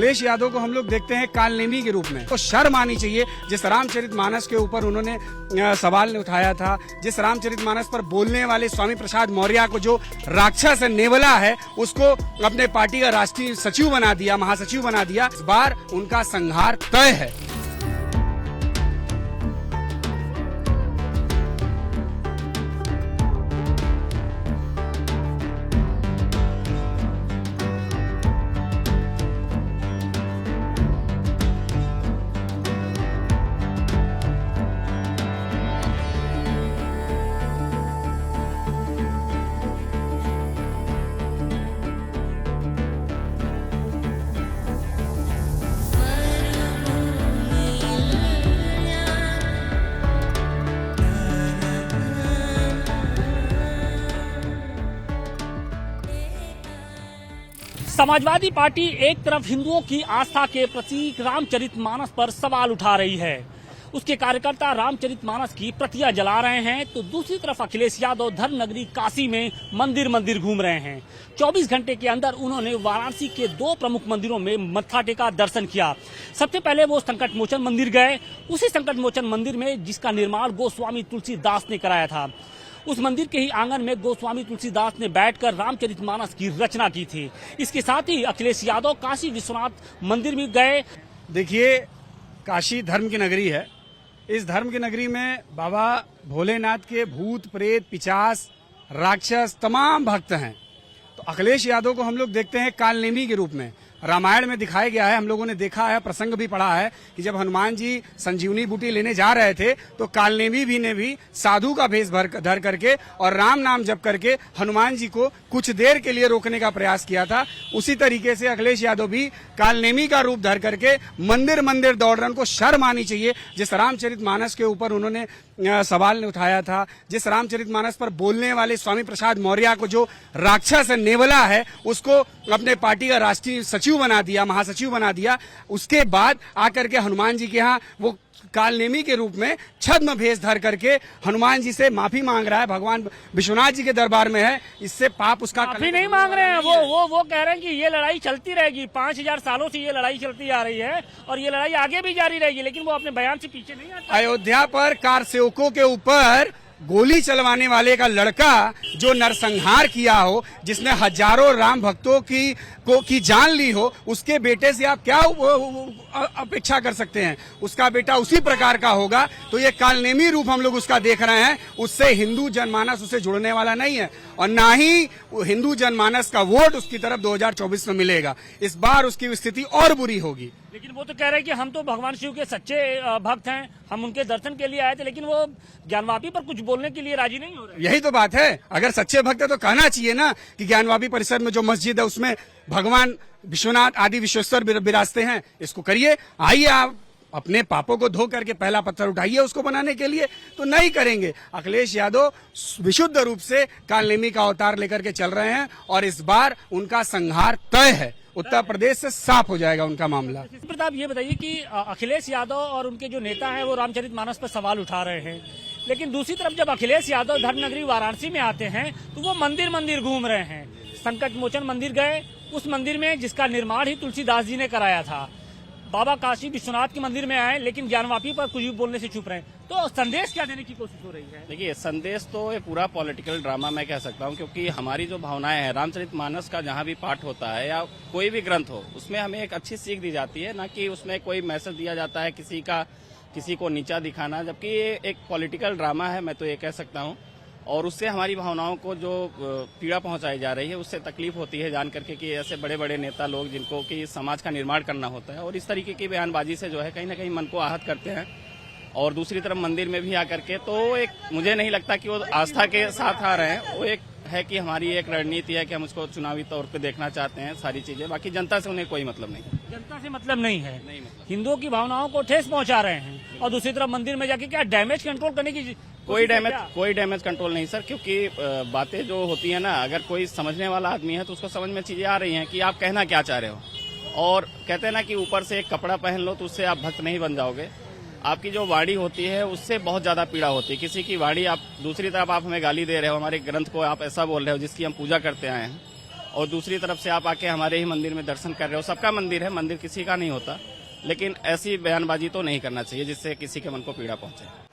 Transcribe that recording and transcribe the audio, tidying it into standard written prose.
अखिलेश यादव को हम लोग देखते हैं कालनेमी के रूप में। तो शर्म आनी चाहिए जिस रामचरितमानस के ऊपर उन्होंने सवाल उठाया था, जिस रामचरितमानस पर बोलने वाले स्वामी प्रसाद मौर्य को जो राक्षस नेवला है उसको अपने पार्टी का राष्ट्रीय सचिव बना दिया, महासचिव बना दिया। इस बार उनका संहार तय है। समाजवादी पार्टी एक तरफ हिंदुओं की आस्था के प्रतीक रामचरितमानस पर सवाल उठा रही है, उसके कार्यकर्ता रामचरितमानस की प्रतियां जला रहे हैं, तो दूसरी तरफ अखिलेश यादव धर्मनगरी काशी में मंदिर मंदिर घूम रहे हैं। 24 घंटे के अंदर उन्होंने वाराणसी के 2 प्रमुख मंदिरों में मत्था टेका, दर्शन किया। सबसे पहले वो संकट मोचन मंदिर गए। उसी संकट मोचन मंदिर में जिसका निर्माण गोस्वामी तुलसीदास ने कराया था, उस मंदिर के ही आंगन में गोस्वामी तुलसीदास ने बैठकर रामचरितमानस की रचना की थी। इसके साथ ही अखिलेश यादव काशी विश्वनाथ मंदिर में गए। देखिए, काशी धर्म की नगरी है। इस धर्म की नगरी में बाबा भोलेनाथ के भूत प्रेत पिशाच राक्षस तमाम भक्त हैं। तो अखिलेश यादव को हम लोग देखते हैं कालनेमी के रूप में। रामायण में दिखाया गया है, हम लोगों ने देखा है, प्रसंग भी पढ़ा है कि जब हनुमान जी संजीवनी बूटी लेने जा रहे थे तो कालनेमी भी ने भी साधु का भेष धर करके और राम नाम जप करके हनुमान जी को कुछ देर के लिए रोकने का प्रयास किया था। उसी तरीके से अखिलेश यादव भी कालनेमी का रूप धर करके मंदिर मंदिर दौड़ रहे हैं। उनको शर्म आनी चाहिए जिस रामचरितमानस के ऊपर उन्होंने सवाल उठाया था, जिस रामचरितमानस पर बोलने वाले स्वामी प्रसाद मौर्य को जो राक्षस नेवला है उसको अपने पार्टी का राष्ट्रीय सचिव बना दिया, महासचिव बना दिया। उसके बाद आकर के हनुमान जी के यहाँ वो कालनेमी के रूप में छद्म भेष धर करके हनुमान जी से माफी मांग रहा है। भगवान विश्वनाथ जी के दरबार में है, इससे पाप उसका माफी नहीं मांग रहे हैं। वो कह रहे हैं कि ये लड़ाई चलती रहेगी। 5000 सालों से ये लड़ाई चलती आ रही है और ये लड़ाई आगे भी जारी रहेगी, लेकिन वो अपने बयान से पीछे नहीं हटते। अयोध्या पर कार सेवकों के ऊपर गोली चलवाने वाले का लड़का जो नरसंहार किया हो, जिसने हजारों राम भक्तों की जान ली हो, उसके बेटे से आप क्या अपेक्षा कर सकते हैं? उसका बेटा उसी प्रकार का होगा। तो ये कालनेमी रूप हम लोग उसका देख रहे हैं। उससे हिंदू जनमानस उसे जुड़ने वाला नहीं है और ना ही हिंदू जनमानस का वोट उसकी तरफ 2024 में मिलेगा। इस बार उसकी स्थिति और बुरी होगी। लेकिन वो तो कह रहे हैं कि हम तो भगवान शिव के सच्चे भक्त हैं, हम उनके दर्शन के लिए आए थे, लेकिन वो ज्ञानवापी पर कुछ बोलने के लिए राजी नहीं हो रहे। यही तो बात है। अगर सच्चे भक्त है तो कहना चाहिए ना कि ज्ञानवापी परिसर में जो मस्जिद है उसमें भगवान विश्वनाथ आदि विश्वेश्वर विराजते हैं। इसको करिए, आइए आप अपने पापों को धो करके पहला पत्थर उठाइए उसको बनाने के लिए। तो नहीं करेंगे। अखिलेश यादव विशुद्ध रूप से कालनेमी का अवतार लेकर के चल रहे हैं और इस बार उनका संहार तय है। उत्तर प्रदेश से साफ हो जाएगा उनका मामला। प्रताप, ये बताइए कि अखिलेश यादव और उनके जो नेता हैं वो रामचरितमानस पर सवाल उठा रहे हैं, लेकिन दूसरी तरफ जब अखिलेश यादव धर्मनगरी वाराणसी में आते हैं तो वो मंदिर मंदिर घूम रहे हैं। संकट मोचन मंदिर गए, उस मंदिर में जिसका निर्माण ही तुलसीदास जी ने कराया था। बाबा काशी विश्वनाथ के मंदिर में आए, लेकिन ज्ञानवापी पर कुछ भी बोलने से चुप रहे। तो संदेश क्या देने की कोशिश हो रही है? देखिए, संदेश तो ये पूरा पॉलिटिकल ड्रामा मैं कह सकता हूँ, क्योंकि हमारी जो भावनाएं हैं, रामचरितमानस का जहाँ भी पाठ होता है या कोई भी ग्रंथ हो, उसमें हमें एक अच्छी सीख दी जाती है, ना कि उसमें कोई मैसेज दिया जाता है किसी को नीचा दिखाना। जबकि ये एक पॉलिटिकल ड्रामा है, मैं तो ये कह सकता हूँ, और उससे हमारी भावनाओं को जो पीड़ा पहुंचाई जा रही है उससे तकलीफ होती है जान करके कि ऐसे बड़े बड़े नेता लोग जिनको कि समाज का निर्माण करना होता है और इस तरीके की बयानबाजी से जो है कहीं ना कहीं मन को आहत करते हैं। और दूसरी तरफ मंदिर में भी आकर के तो एक मुझे नहीं लगता कि वो आस्था के साथ आ रहे हैं। वो एक है कि हमारी एक रणनीति है कि हम उसको चुनावी तौर पे देखना चाहते हैं सारी चीजें। बाकी जनता से उन्हें कोई मतलब नहीं। जनता से मतलब नहीं है, नहीं मतलब। हिंदुओं की भावनाओं को ठेस पहुंचा रहे हैं और दूसरी तरफ मंदिर में जाके क्या डैमेज कंट्रोल करने की कोई डैमेज कंट्रोल नहीं सर, क्योंकि बातें जो होती है ना, अगर कोई समझने वाला आदमी है तो उसको समझ में चीजें आ रही हैं कि आप कहना क्या चाह रहे हो। और कहते हैं ना कि ऊपर से एक कपड़ा पहन लो तो उससे आप भक्त नहीं बन जाओगे। आपकी जो वाणी होती है उससे बहुत ज्यादा पीड़ा होती है। किसी की वाणी, आप दूसरी तरफ आप हमें गाली दे रहे हो, हमारे ग्रंथ को आप ऐसा बोल रहे हो जिसकी हम पूजा करते आए हैं, और दूसरी तरफ से आप आके हमारे ही मंदिर में दर्शन कर रहे हो। सबका मंदिर है, मंदिर किसी का नहीं होता, लेकिन ऐसी बयानबाजी तो नहीं करना चाहिए जिससे किसी के मन को पीड़ा पहुंचे।